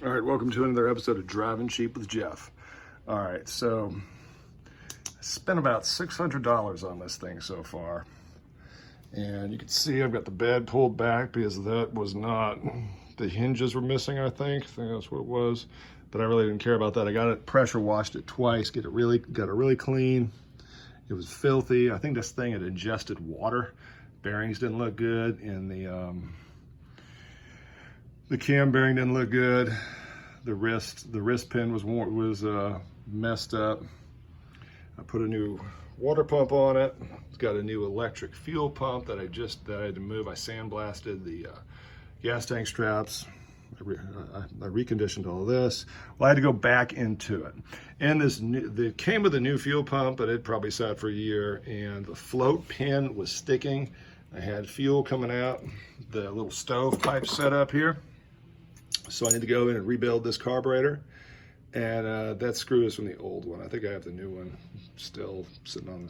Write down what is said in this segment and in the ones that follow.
All right, welcome to another episode of Driving Cheap with Jeff. All right, so I spent about $600 on this thing so far. And you can see I've got the bed pulled back because that was not, the hinges were missing, I think that's what it was. But I really didn't care about that. I got it, pressure washed it twice, got it really clean. It was filthy. I think this thing had ingested water. Bearings didn't look good, and the cam bearing didn't look good. The wrist pin was messed up. I put a new water pump on it. It's got a new electric fuel pump that I had to move. I sandblasted the gas tank straps. I reconditioned all this. Well, I had to go back into it. And it came with a new fuel pump, but it probably sat for a year, and the float pin was sticking. I had fuel coming out, the little stove pipe set up here. So I need to go in and rebuild this carburetor. And that screw is from the old one. I think I have the new one still sitting on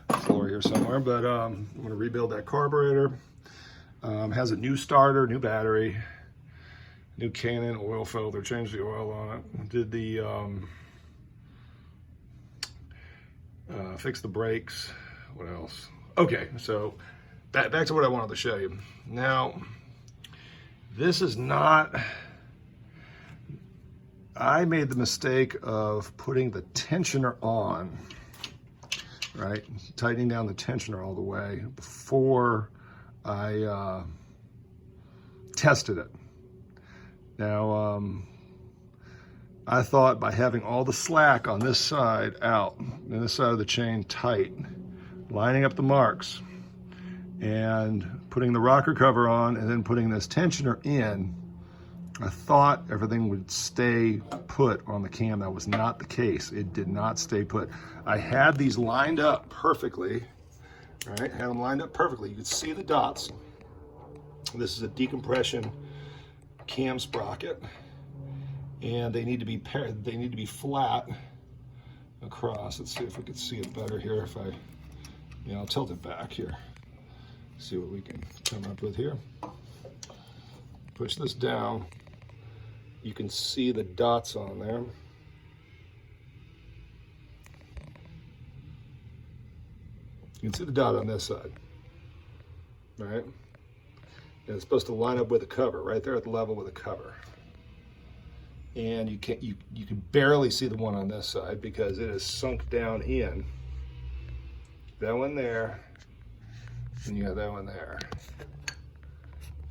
the floor here somewhere. But I'm going to rebuild that carburetor. Has a new starter, new battery, new Canon oil filter. Changed the oil on it. Did the fix the brakes. What else? Okay, so back to what I wanted to show you. Now, this is not. I made the mistake of putting the tensioner on, right? Tightening down the tensioner all the way before I tested it. Now, I thought by having all the slack on this side out, and this side of the chain tight, lining up the marks, and putting the rocker cover on, and then putting this tensioner in, I thought everything would stay put on the cam. That was not the case. It did not stay put. I had these lined up perfectly, right? Had them lined up perfectly. You could see the dots. This is a decompression cam sprocket, and they need to be paired. They need to be flat across. Let's see if we can see it better here. I'll tilt it back here. See what we can come up with here. Push this down. You can see the dots on there. You can see the dot on this side, right? And it's supposed to line up with the cover, right there at the level with the cover. And you can barely see the one on this side because it is sunk down in. That one there, and you have that one there.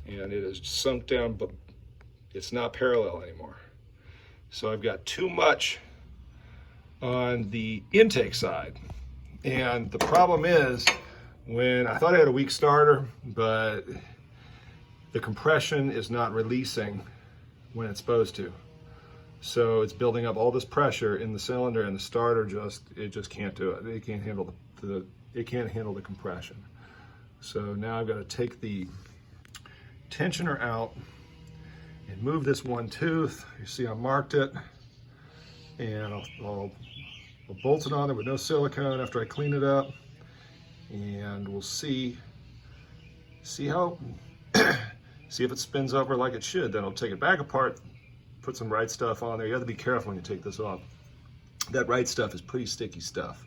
And it is sunk down, but it's not parallel anymore. So I've got too much on the intake side. And the problem is, when I thought I had a weak starter, but the compression is not releasing when it's supposed to. So it's building up all this pressure in the cylinder, and the starter just can't do it. It can't handle the compression. So now I've got to take the tensioner out and move this one tooth. You see I marked it, and I'll bolt it on there with no silicone after I clean it up, and we'll see how see if it spins over like it should. Then I'll take it back apart, put some right stuff on there. You have to be careful when you take this off. That right stuff is pretty sticky stuff.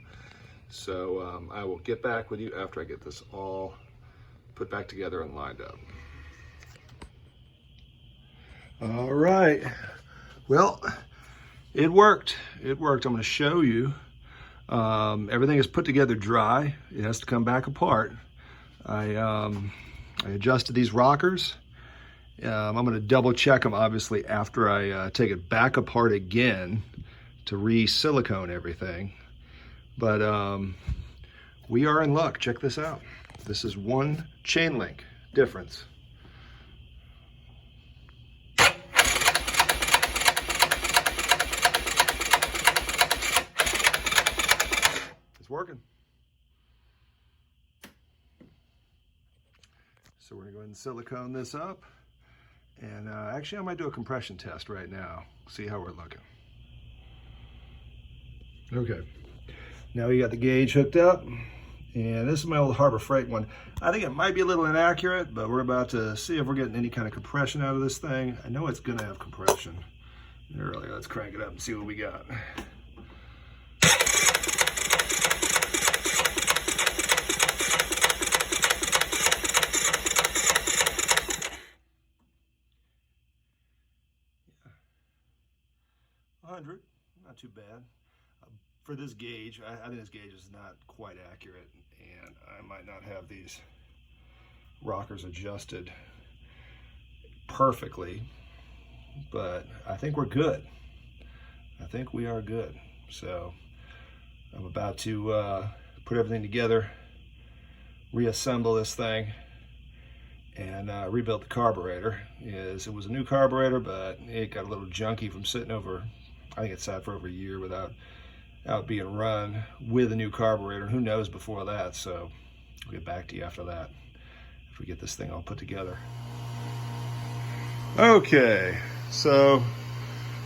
So I will get back with you after I get this all put back together and lined up. All right, well, it worked. It worked. I'm going to show you. Everything is put together dry. It has to come back apart. I adjusted these rockers. I'm going to double check them, obviously, after I take it back apart again to re-silicone everything. But we are in luck. Check this out. This is one chain link difference. Working. So we're gonna go ahead and silicone this up, and actually I might do a compression test right now, see how we're looking. Okay, now we got the gauge hooked up, and this is my old Harbor Freight one. I think it might be a little inaccurate, but we're about to see if we're getting any kind of compression out of this thing. I know it's gonna have compression. Early, let's crank it up and see what we got. Yeah. 100, not too bad. For this gauge, I think this gauge is not quite accurate, and I might not have these rockers adjusted perfectly, but I think we're good. I think we are good. So I'm about to put everything together, reassemble this thing, and rebuild the carburetor. It was a new carburetor, but it got a little junky from sitting over, I think it sat for over a year without being run with a new carburetor. Who knows before that, so I'll get back to you after that, if we get this thing all put together. Okay, so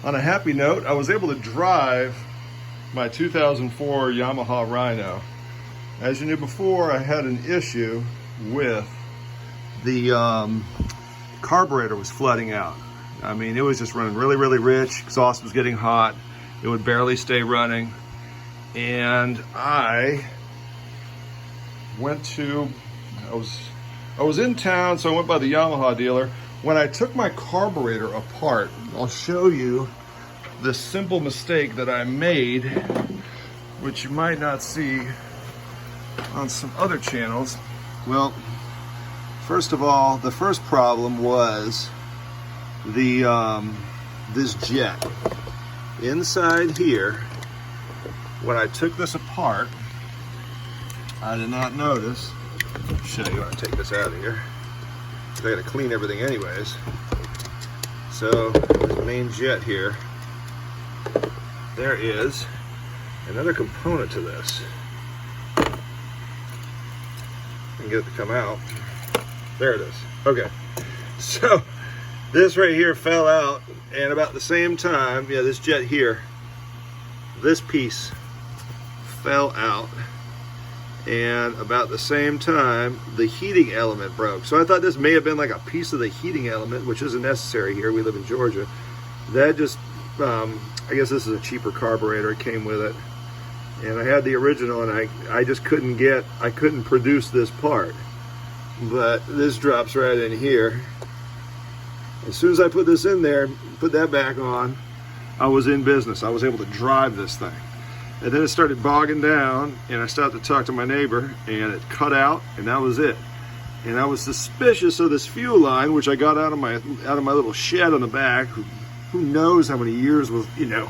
on a happy note, I was able to drive my 2004 Yamaha Rhino. As you knew before, I had an issue with the carburetor was flooding out. I mean, it was just running really, really rich. Exhaust was getting hot. It would barely stay running. And I was in town, so I went by the Yamaha dealer. When I took my carburetor apart, I'll show you the simple mistake that I made, which you might not see on some other channels. Well, first of all, the first problem was this jet. Inside here, when I took this apart, I did not notice. I'll show you how to take this out of here. I gotta clean everything anyways. So there's the main jet here. There is another component to this. And get it to come out. There it is. Okay. So this right here fell out, and about the same time, yeah, this jet here, this piece fell out. And about the same time, the heating element broke. So I thought this may have been like a piece of the heating element, which isn't necessary here. We live in Georgia. That just, I guess this is a cheaper carburetor. It came with it. And I had the original, and I just couldn't produce this part. But this drops right in here. As soon as I put this in there, put that back on, I was in business. I was able to drive this thing. And then it started bogging down, and I started to talk to my neighbor, and it cut out, and that was it. And I was suspicious of this fuel line, which I got out of my little shed on the back. Who knows how many years was, you know.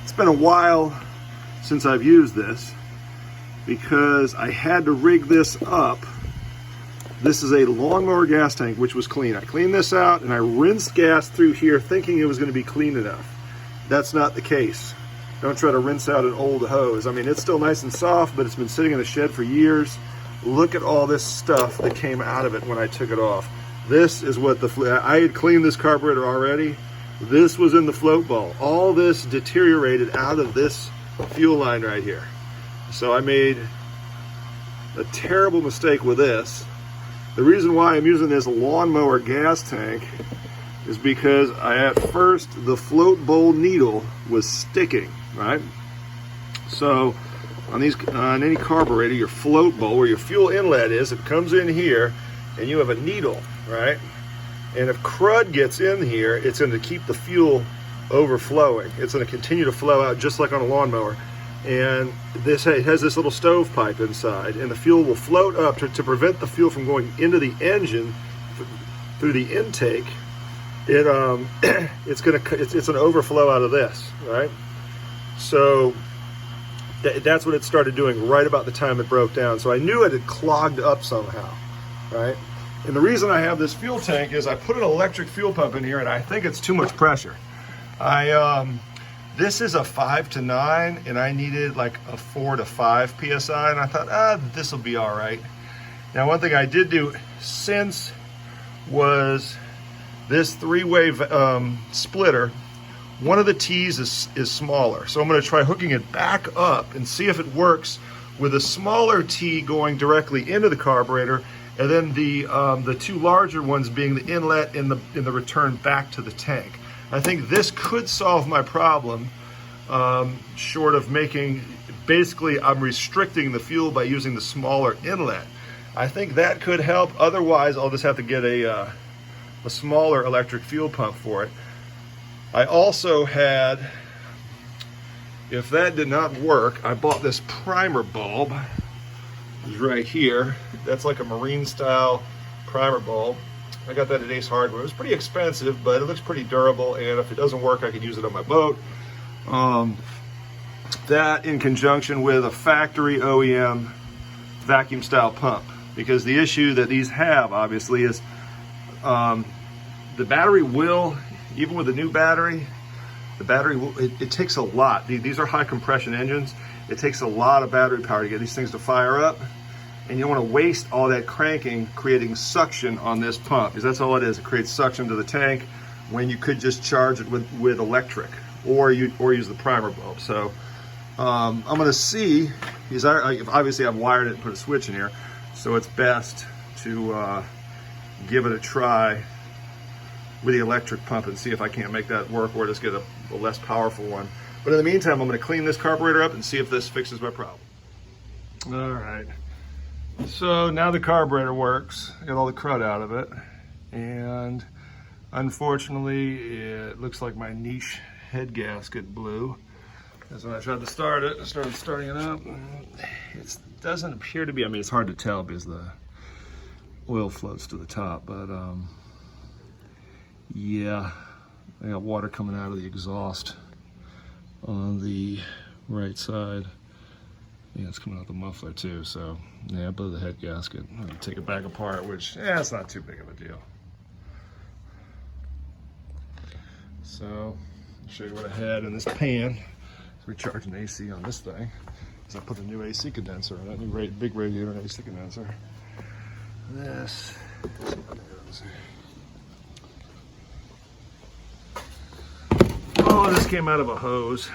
It's been a while since I've used this, because I had to rig this up. This is a lawnmower gas tank, which was clean. I cleaned this out, and I rinsed gas through here thinking it was going to be clean enough. That's not the case. Don't try to rinse out an old hose. I mean, it's still nice and soft, but it's been sitting in the shed for years. Look at all this stuff that came out of it when I took it off. This is what I had cleaned this carburetor already. This was in the float ball. All this deteriorated out of this fuel line right here. So I made a terrible mistake with this. The reason why I'm using this lawnmower gas tank is because at first the float bowl needle was sticking, right? So on any carburetor, your float bowl, where your fuel inlet is, it comes in here, and you have a needle, right? And if crud gets in here, it's going to keep the fuel overflowing. It's going to continue to flow out just like on a lawnmower. And it has this little stovepipe inside, and the fuel will float up to prevent the fuel from going into the engine through the intake. It's an overflow out of this, right? So that's what it started doing right about the time it broke down. So I knew it had clogged up somehow, right? And the reason I have this fuel tank is I put an electric fuel pump in here, and I think it's too much pressure. This is a 5 to 9, and I needed like a 4 to 5 PSI, and I thought, this will be all right. Now, one thing I did do since was this three-way splitter. One of the T's is smaller, so I'm going to try hooking it back up and see if it works with a smaller T going directly into the carburetor, and then the two larger ones being the inlet and the return back to the tank. I think this could solve my problem, short of making, basically I'm restricting the fuel by using the smaller inlet. I think that could help. Otherwise, I'll just have to get a smaller electric fuel pump for it. I also had, if that did not work, I bought this primer bulb. It's right here. That's like a marine style primer bulb. I got that at Ace Hardware. It was pretty expensive, but it looks pretty durable, and if it doesn't work, I could use it on my boat. That in conjunction with a factory OEM vacuum style pump, because the issue that these have, obviously, is the battery will, even with a new battery, the battery will, it takes a lot. These are high compression engines. It takes a lot of battery power to get these things to fire up. And you don't want to waste all that cranking creating suction on this pump, because that's all it is. It creates suction to the tank when you could just charge it with electric or use the primer bulb. So I'm going to see, because obviously I've wired it and put a switch in here, so it's best to give it a try with the electric pump and see if I can't make that work, or just get a less powerful one. But in the meantime, I'm going to clean this carburetor up and see if this fixes my problem. All right. So now the carburetor works. I got all the crud out of it, and unfortunately it looks like my niche head gasket blew. Because when I tried to start it, I started starting it up. It doesn't appear to be, I mean, it's hard to tell because the oil floats to the top, but yeah, I got water coming out of the exhaust on the right side. Yeah, it's coming out the muffler too, so yeah, I blew the head gasket. I'm gonna take it back apart, which, yeah, it's not too big of a deal. So, I'll show you what I had in this pan. Recharging AC on this thing. So I put a new AC condenser in it, new big radiator and AC condenser. This, oh, this came out of a hose.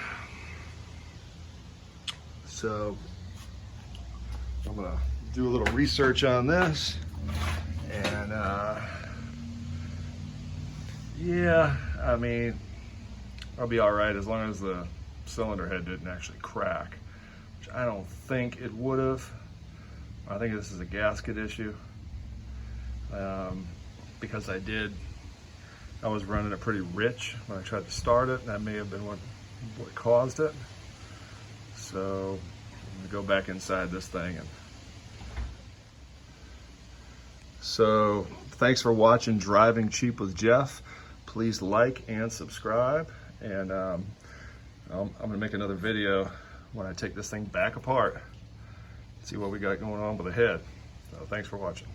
So I'm gonna do a little research on this, and yeah, I mean, I'll be all right as long as the cylinder head didn't actually crack, which I don't think it would have. I think this is a gasket issue, because I was running it pretty rich when I tried to start it, and that may have been what caused it. So I'm gonna go back inside this thing. And so thanks for watching Driving Cheap with Jeff. Please like and subscribe, and I'm gonna make another video when I take this thing back apart, see what we got going on with the head. So thanks for watching.